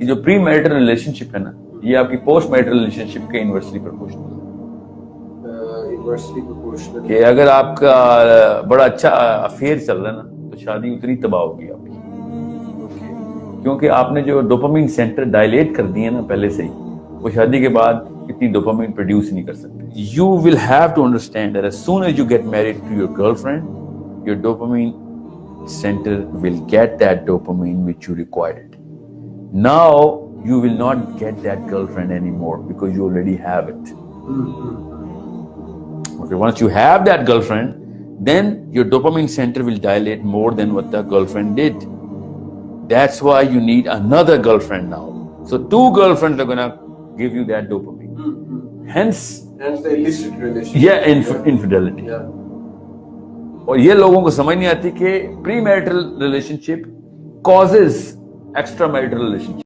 ये जो pre marital relationship है ना, ये आपकी पोस्ट मैरिटल रिलेशनशिप के इन्वर्सली प्रोपोर्शनल कि अगर आपका बड़ा अच्छा अफेयर चल रहा है ना, तो शादी उतनी तबाह होगी आपकी, क्योंकि आपने जो डोपामिन सेंटर डायलेट कर दिए ना पहले से ही, वो शादी के बाद इतनी डोपामिन प्रोड्यूस नहीं कर सकते. You will have to understand that as soon as you get married to your girlfriend, your dopamine center will get that dopamine which you required. Now you will not get that girlfriend anymore because you already have it. Okay, once you have that girlfriend, then your dopamine center will dilate more than what the girlfriend did. That's why you need another girlfriend now. So 2 girlfriends are gonna give you that dopamine. Hence the illicit relationship. Yeah, infidelity. Yeah. और ये लोगों को समझ नहीं आती कि pre marital relationship causes extra marital relationship.